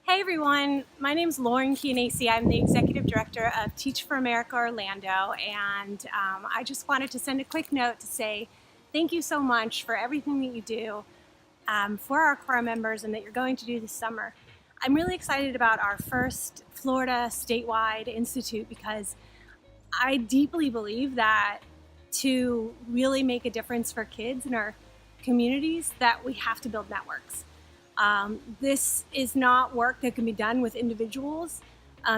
Hey everyone, my name's Lauren Chianese. I'm the Executive Director of Teach for America Orlando, and I just wanted to send a quick note to say thank you so much for everything that you do for our core members and that you're going to do this summer. I'm really excited about our first Florida statewide institute because I deeply believe that to really make a difference for kids in our communities that we have to build networks. This is not work that can be done with individuals.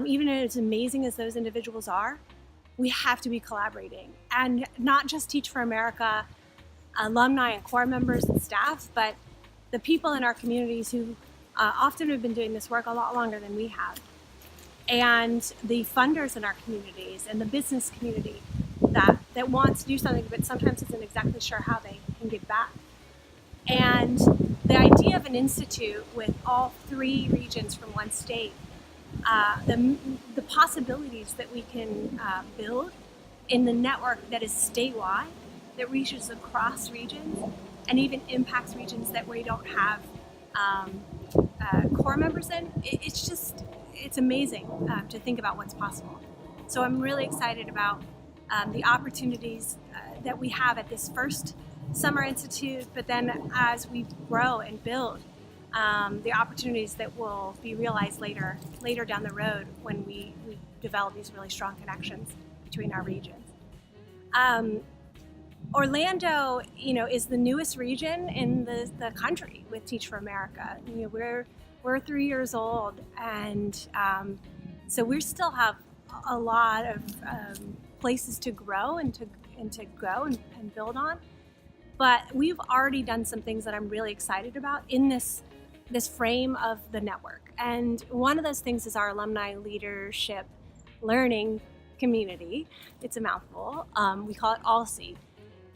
Even as amazing as those individuals are, we have to be collaborating and not just Teach for America alumni and core members and staff, but the people in our communities who often have been doing this work a lot longer than we have. And the funders in our communities and the business community that wants to do something, but sometimes isn't exactly sure how they can give back. And the idea of an institute with all three regions from one state, the possibilities that we can build in the network that is statewide, that reaches across regions, and even impacts regions that we don't have core members in, it's amazing to think about what's possible. So I'm really excited about the opportunities that we have at this first Summer Institute, but then as we grow and build, the opportunities that will be realized later down the road when we develop these really strong connections between our regions. Orlando, is the newest region in the country with Teach for America. We're 3 years old, and so we still have a lot of places to grow and to go and build on. But we've already done some things that I'm really excited about in this frame of the network. And one of those things is our alumni leadership learning community. It's a mouthful. We call it ALSEE.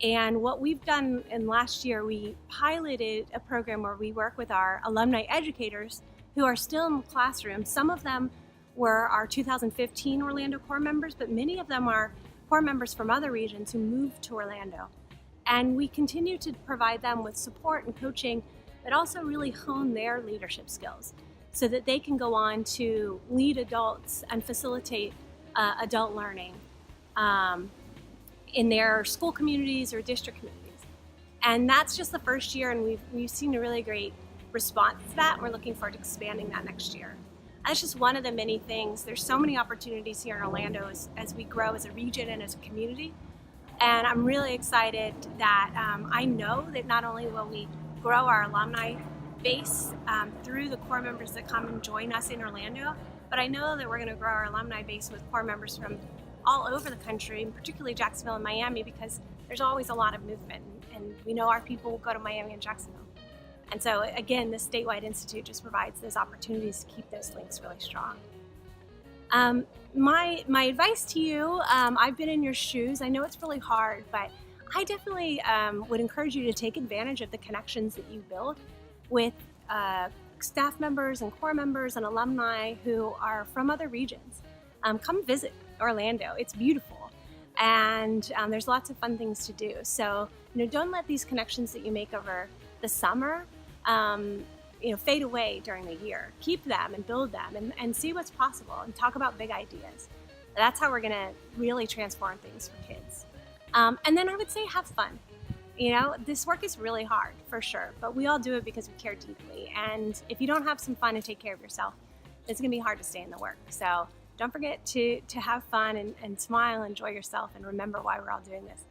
And what we've done in last year, we piloted a program where we work with our alumni educators who are still in the classroom. Some of them were our 2015 Orlando core members, but many of them are core members from other regions who moved to Orlando. And we continue to provide them with support and coaching, but also really hone their leadership skills so that they can go on to lead adults and facilitate adult learning in their school communities or district communities. And that's just the first year, and we've seen a really great response to that. We're looking forward to expanding that next year. That's just one of the many things. There's so many opportunities here in Orlando as we grow as a region and as a community. And I'm really excited that I know that not only will we grow our alumni base through the core members that come and join us in Orlando, but I know that we're going to grow our alumni base with core members from all over the country, and particularly Jacksonville and Miami, because there's always a lot of movement, and we know our people will go to Miami and Jacksonville. And so again, this statewide institute just provides those opportunities to keep those links really strong. My advice to you, I've been in your shoes. I know it's really hard, but I definitely would encourage you to take advantage of the connections that you build with staff members and core members and alumni who are from other regions. Come visit Orlando. It's beautiful, and there's lots of fun things to do. So, don't let these connections that you make over the summer fade away during the year. Keep them and build them and see what's possible and talk about big ideas. That's how we're going to really transform things for kids. And then I would say have fun. This work is really hard for sure, but we all do it because we care deeply. And if you don't have some fun and take care of yourself, it's going to be hard to stay in the work. So don't forget to have fun and smile, enjoy yourself, and remember why we're all doing this.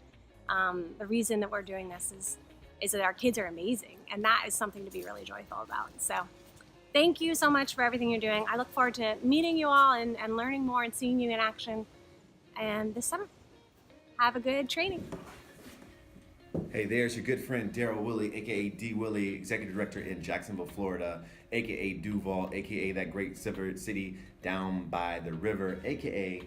The reason that we're doing this is that our kids are amazing, and that is something to be really joyful about. So thank you so much for everything you're doing. I look forward to meeting you all and learning more and seeing you in action. And this summer, have a good training. Hey, there's your good friend Daryl Willie, aka D Willie, Executive Director in Jacksonville, Florida, aka Duval, aka that great city down by the river, aka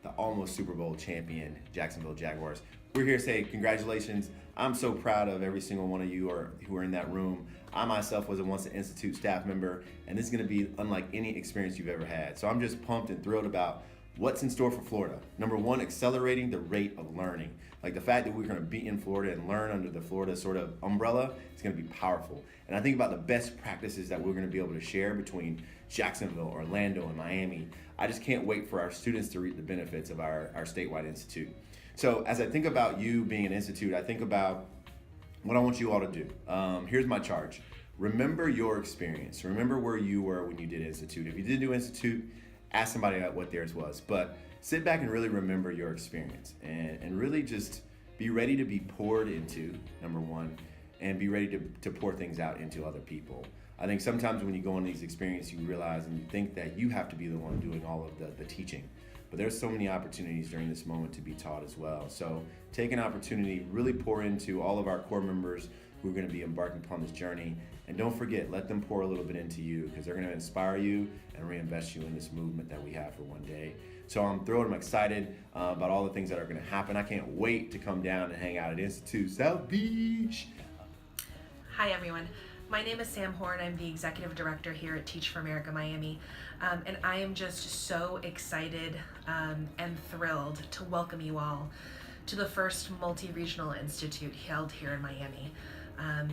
the almost Super Bowl champion Jacksonville Jaguars. We're here to say congratulations. I'm so proud of every single one of you who are in that room. I myself was once an Institute staff member, and this is going to be unlike any experience you've ever had. So I'm just pumped and thrilled about What's in store for Florida? Number one, accelerating the rate of learning. Like the fact that we're going to be in Florida and learn under the Florida sort of umbrella is going to be powerful. And I think about the best practices that we're going to be able to share between Jacksonville, Orlando, and Miami. I just can't wait for our students to reap the benefits of our statewide institute. So as I think about you being an institute, I think about what I want you all to do. Here's my charge. Remember your experience. Remember where you were when you did institute. If you didn't do institute, ask somebody what theirs was. But sit back and really remember your experience and really just be ready to be poured into, number one, and be ready to pour things out into other people. I think sometimes when you go on these experiences, you realize and you think that you have to be the one doing all of the teaching. But there's so many opportunities during this moment to be taught as well. So take an opportunity, really pour into all of our core members who are going to be embarking upon this journey. And don't forget, let them pour a little bit into you because they're going to inspire you and reinvest you in this movement that we have for one day. So I'm thrilled, I'm excited about all the things that are going to happen. I can't wait to come down and hang out at Institute South Beach. Hi everyone. My name is Sam Horn. I'm the Executive Director here at Teach for America Miami. And I am just so excited and thrilled to welcome you all to the first multi-regional institute held here in Miami.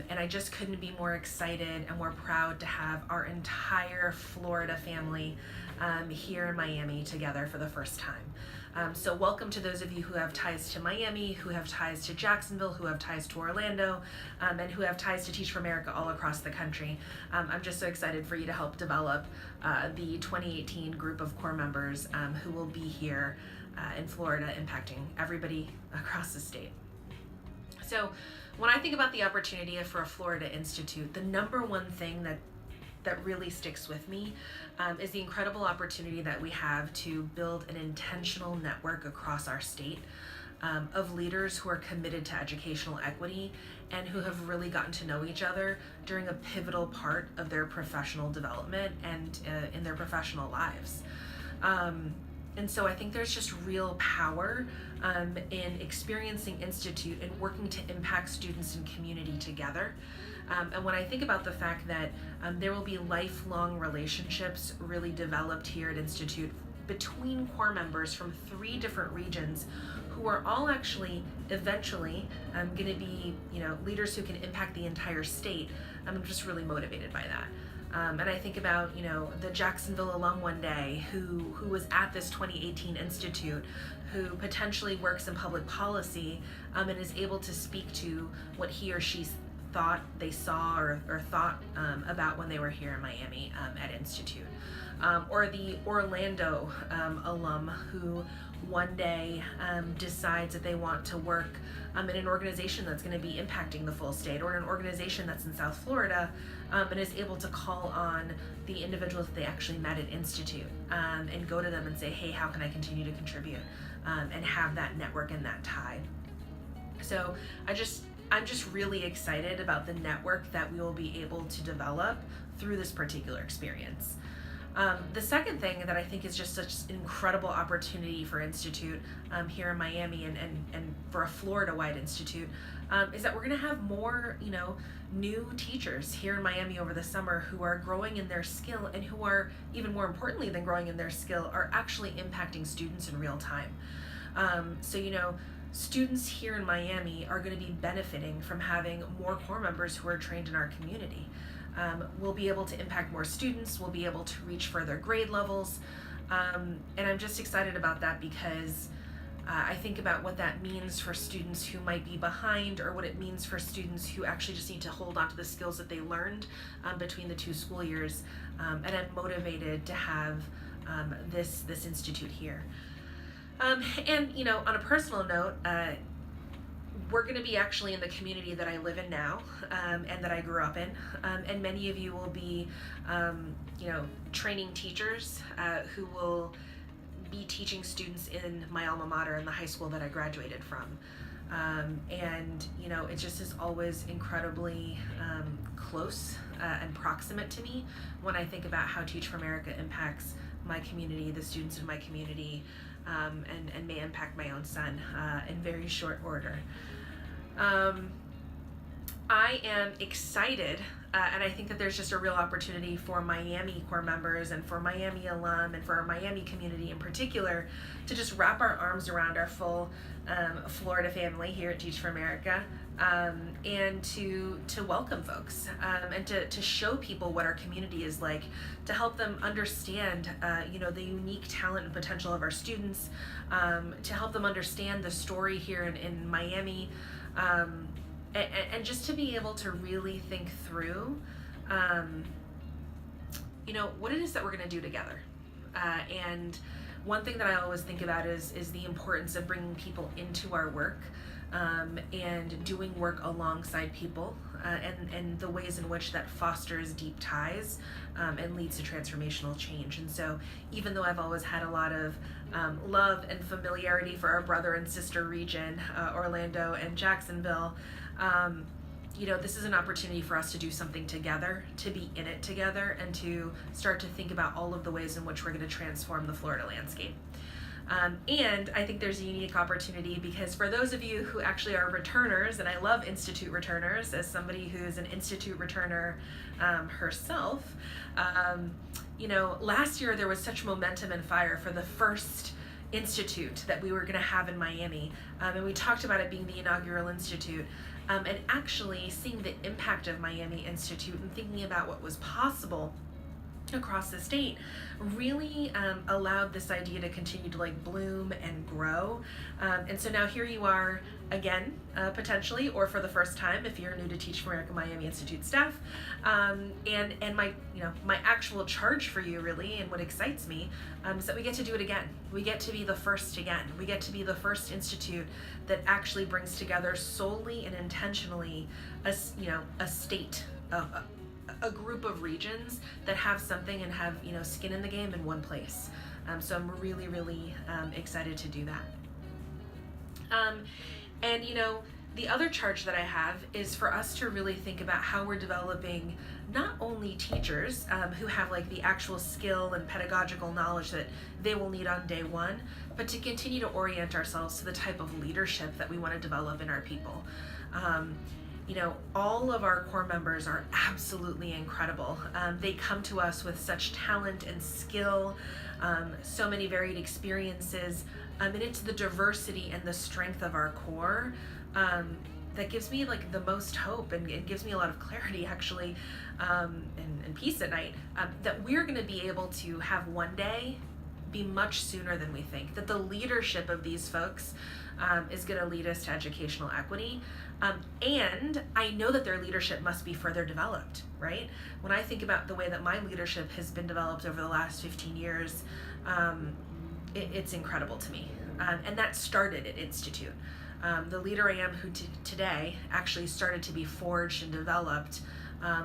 And I just couldn't be more excited and more proud to have our entire Florida family here in Miami together for the first time. So welcome to those of you who have ties to Miami, who have ties to Jacksonville, who have ties to Orlando, and who have ties to Teach for America all across the country. I'm just so excited for you to help develop the 2018 group of core members who will be here in Florida, impacting everybody across the state. So when I think about the opportunity for a Florida Institute, the number one thing that really sticks with me is the incredible opportunity that we have to build an intentional network across our state of leaders who are committed to educational equity and who have really gotten to know each other during a pivotal part of their professional development and in their professional lives. And so I think there's just real power in experiencing Institute and working to impact students and community together. And when I think about the fact that there will be lifelong relationships really developed here at Institute between core members from 3 different regions who are all actually eventually going to be, leaders who can impact the entire state, I'm just really motivated by that. And I think about, the Jacksonville alum one day who was at this 2018 Institute, who potentially works in public policy and is able to speak to what he or she thought they saw or thought about when they were here in Miami at Institute. Or the Orlando alum who one day decides that they want to work in an organization that's going to be impacting the full state, or an organization that's in South Florida and is able to call on the individuals that they actually met at Institute and go to them and say, hey, how can I continue to contribute and have that network and that tie. So I'm just really excited about the network that we will be able to develop through this particular experience. The second thing that I think is just such an incredible opportunity for Institute here in Miami and for a Florida-wide institute is that we're going to have more, new teachers here in Miami over the summer who are growing in their skill and who are, even more importantly than growing in their skill, are actually impacting students in real time. Students here in Miami are going to be benefiting from having more core members who are trained in our community. We'll be able to impact more students, we'll be able to reach further grade levels, and I'm just excited about that because I think about what that means for students who might be behind, or what it means for students who actually just need to hold on to the skills that they learned between the 2 school years, and I'm motivated to have this institute here. And on a personal note, we're going to be actually in the community that I live in now and that I grew up in, and many of you will be training teachers who will be teaching students in my alma mater in the high school that I graduated from. And it just is always incredibly close and proximate to me when I think about how Teach for America impacts my community, the students in my community, and may impact my own son in very short order. I am excited And I think that there's just a real opportunity for Miami core members and for Miami alum and for our Miami community in particular to just wrap our arms around our full Florida family here at Teach for America, and to welcome folks, and to show people what our community is like, to help them understand the unique talent and potential of our students, to help them understand the story here in Miami, and just to be able to really think through what it is that we're going to do together. And one thing that I always think about is the importance of bringing people into our work, and doing work alongside people, and the ways in which that fosters deep ties, and leads to transformational change. And so even though I've always had a lot of love and familiarity for our brother and sister region, Orlando and Jacksonville, this is an opportunity for us to do something together, to be in it together, and to start to think about all of the ways in which we're going to transform the Florida landscape. And I think there's a unique opportunity because for those of you who actually are returners, and I love Institute returners as somebody who's an Institute returner herself, last year there was such momentum and fire for the first institute that we were going to have in Miami, and we talked about it being the inaugural institute, and actually seeing the impact of Miami Institute and thinking about what was possible across the state really allowed this idea to continue to bloom and grow, and so now here you are again, potentially, or for the first time if you're new to Teach for America Miami Institute staff, and my actual charge for you really, and what excites me, is that we get to do it again. We get to be the first again. We get to be the first institute that actually brings together solely and intentionally a state, a group of regions that have something and have skin in the game in one place. So I'm really, really excited to do that. And the other charge that I have is for us to really think about how we're developing not only teachers who have the actual skill and pedagogical knowledge that they will need on day one, but to continue to orient ourselves to the type of leadership that we want to develop in our people. All of our core members are absolutely incredible. They come to us with such talent and skill, so many varied experiences, and it's the diversity and the strength of our core that gives me the most hope, and it gives me a lot of clarity actually, and peace at night, that we're going to be able to have one day be much sooner than we think, that the leadership of these folks is going to lead us to educational equity, and I know that their leadership must be further developed, right? When I think about the way that my leadership has been developed over the last 15 years, it's incredible to me, and that started at Institute. The leader I am who today actually started to be forged and developed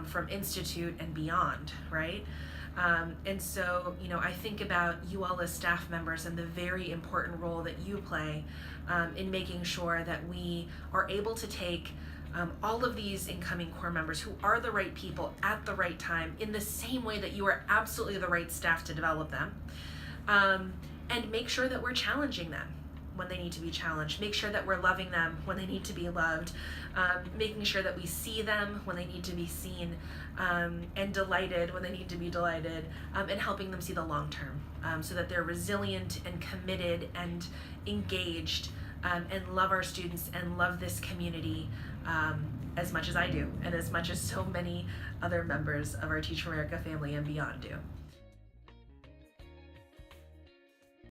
from Institute and beyond, right? And so, I think about you all as staff members and the very important role that you play in making sure that we are able to take all of these incoming core members who are the right people at the right time in the same way that you are absolutely the right staff to develop them, and make sure that we're challenging them when they need to be challenged, make sure that we're loving them when they need to be loved, making sure that we see them when they need to be seen, and delighted when they need to be delighted, and helping them see the long term, so that they're resilient and committed and engaged, and love our students and love this community as much as I do, and as much as so many other members of our Teach for America family and beyond do.